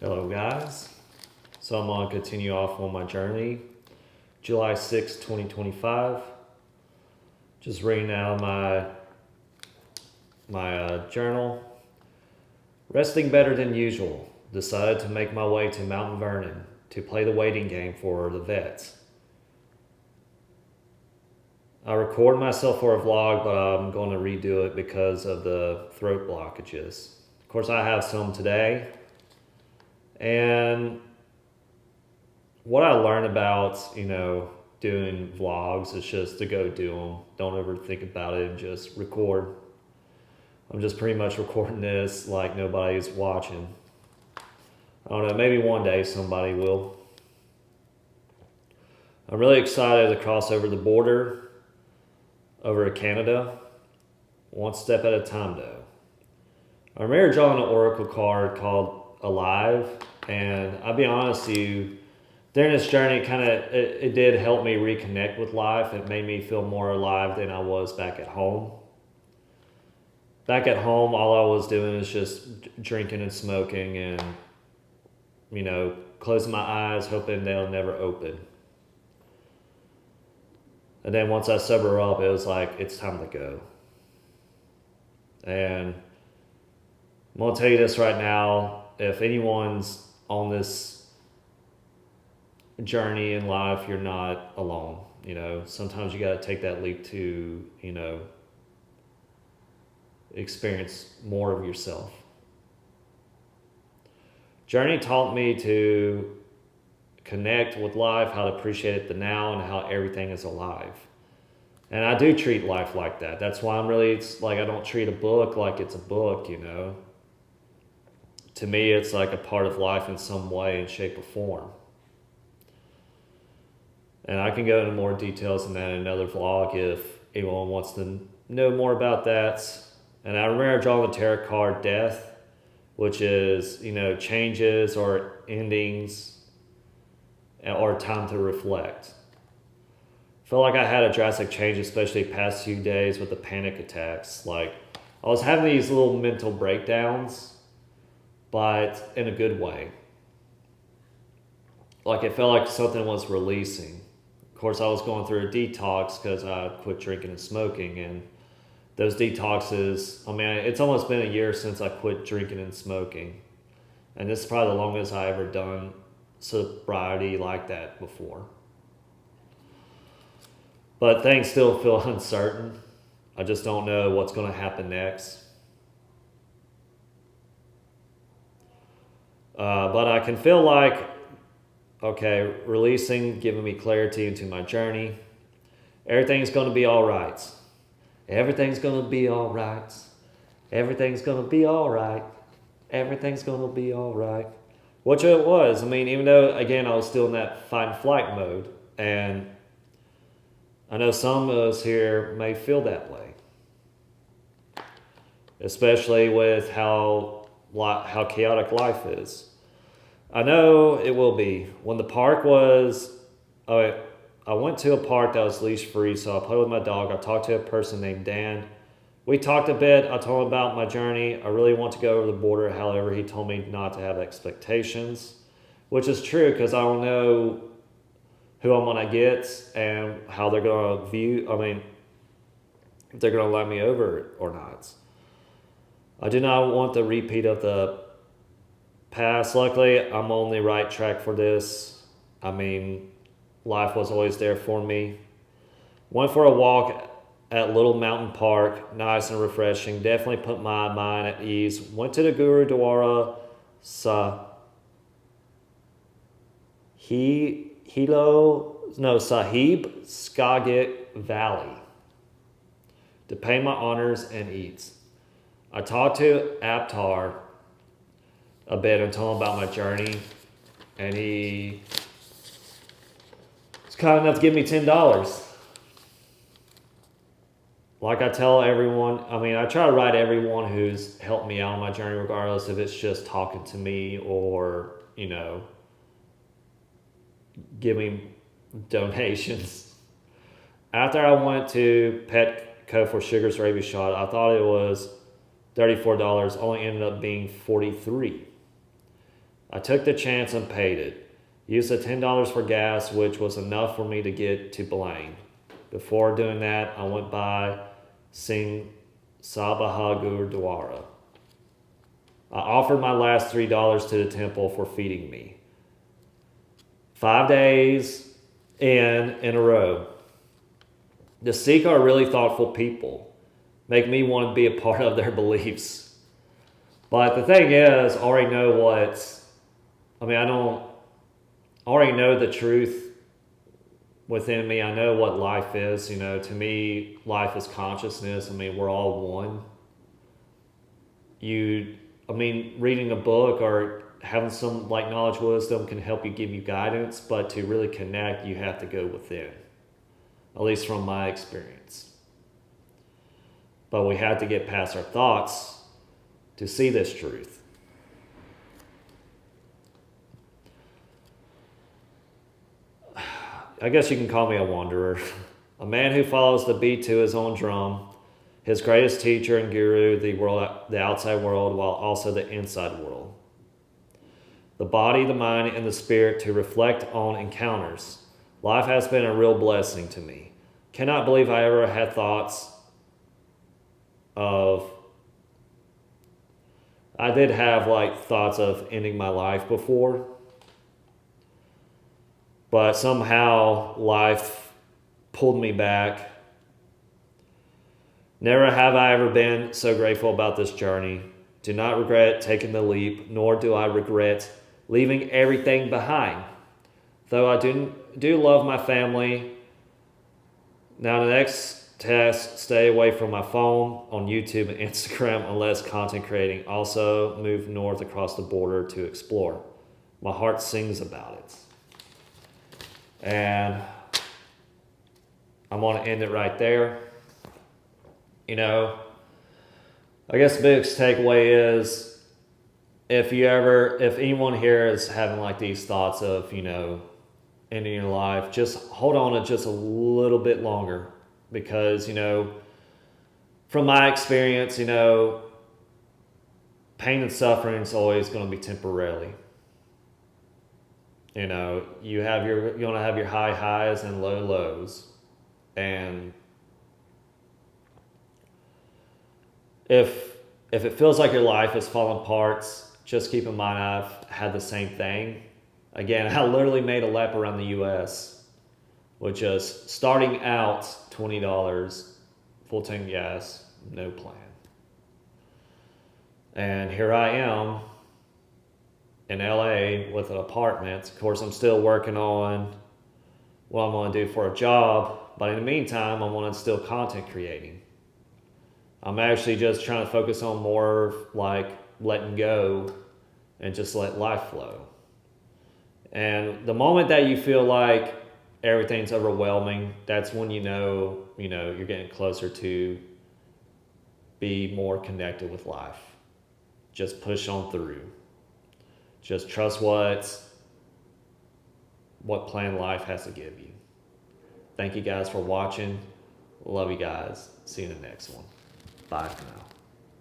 Hello guys. So I'm going to continue off on my journey. July 6, 2025. Just reading out my journal. Resting better than usual. Decided to make my way to Mount Vernon to play the waiting game for the vets. I recorded myself for a vlog, but I'm going to redo it because of the throat blockages. Of course, I have some today. And what I learned about, doing vlogs is just to go do them. Don't ever think about it and just record. I'm just pretty much recording this like nobody's watching. I don't know, maybe one day somebody will. I'm really excited to cross over the border over to Canada. One step at a time though. I remember drawing an oracle card called Alive, and I'll be honest with you, during this journey it did help me reconnect with life. It made me feel more alive than I was back at home. Back at home, all I was doing was just drinking and smoking and, closing my eyes, hoping they'll never open. And then once I sober up, it was like, it's time to go. And I'm going to tell you this right now. If anyone's on this journey in life, you're not alone. Sometimes you got to take that leap to, experience more of yourself. Journey taught me to connect with life, how to appreciate it the now, and how everything is alive. And I do treat life like that. That's why it's like I don't treat a book like it's a book, To me, it's like a part of life in some way, in shape, or form. And I can go into more details on that in another vlog if anyone wants to know more about that. And I remember drawing the tarot card Death, which is, changes or endings or time to reflect. I felt like I had a drastic change, especially past few days with the panic attacks. Like, I was having these little mental breakdowns, but in a good way. Like, it felt like something was releasing. Of course, I was going through a detox because I quit drinking and smoking, and those detoxes, it's almost been a year since I quit drinking and smoking. And this is probably the longest I ever done sobriety like that before. But things still feel uncertain. I just don't know what's going to happen next. But I can feel like, okay, releasing, giving me clarity into my journey. Everything's going to be all right. Everything's going to be all right. Everything's going to be all right. Everything's going to be all right. Which it was. Even though, again, I was still in that fight and flight mode. And I know some of us here may feel that way. Especially with how chaotic life is. I know it will be. When the park was... I went to a park that was leash free, so I played with my dog. I talked to a person named Dan. We talked a bit. I told him about my journey. I really want to go over the border. However, he told me not to have expectations, which is true because I don't know who I'm going to get and how they're going to view. If they're going to let me over or not. I do not want the repeat of the past. Luckily, I'm on the right track for this. Life was always there for me. Went for a walk at Little Mountain Park, nice and refreshing. Definitely put my mind at ease. Went to the Gurudwara Sahib Skagit Valley to pay my honors and eat. I talked to Aptar a bit and told him about my journey, and he was kind enough to give me $10. Like I tell everyone, I try to write everyone who's helped me out on my journey, regardless if it's just talking to me or, giving donations. After I went to Petco for Sugar's rabies shot, I thought it was $34, only ended up being $43. I took the chance and paid it. Used the $10 for gas, which was enough for me to get to Blaine. Before doing that, I went by Singh Sabaha Gurdwara. I offered my last $3 to the temple for feeding me. 5 days in a row. The Sikh are really thoughtful people. Make me want to be a part of their beliefs. But the thing is, I already know I already know the truth within me. I know what life is. To me, life is consciousness. We're all one. Reading a book or having some knowledge, wisdom can help give you guidance, but to really connect, you have to go within, at least from my experience. But we have to get past our thoughts to see this truth. I guess you can call me a wanderer. A man who follows the beat to his own drum, his greatest teacher and guru, the outside world, while also the inside world. The body, the mind, and the spirit to reflect on encounters. Life has been a real blessing to me. Cannot believe I ever had thoughts of... I did have thoughts of ending my life before. But somehow life pulled me back. Never have I ever been so grateful about this journey. Do not regret taking the leap, nor do I regret leaving everything behind. Though I do love my family. Now the next test, stay away from my phone on YouTube and Instagram unless content creating. Also move north across the border to explore. My heart sings about it. And I'm going to end it right there. I guess the biggest takeaway is if anyone here is having these thoughts of, ending your life, just hold on to just a little bit longer. Because, from my experience, pain and suffering is always going to be temporarily. You're going to have your high highs and low lows. And if it feels like your life is falling apart, just keep in mind I've had the same thing. Again, I literally made a lap around the U.S., which is starting out $20, full tank gas, no plan. And here I am in LA with an apartment. Of course, I'm still working on what I'm going to do for a job, but in the meantime, I'm going to still content creating. I'm actually just trying to focus on more letting go and just let life flow. And the moment that you feel like everything's overwhelming, that's when you're getting closer to be more connected with life. Just push on through. Just trust what plan life has to give you. Thank you guys for watching. Love you guys. See you in the next one. Bye for now.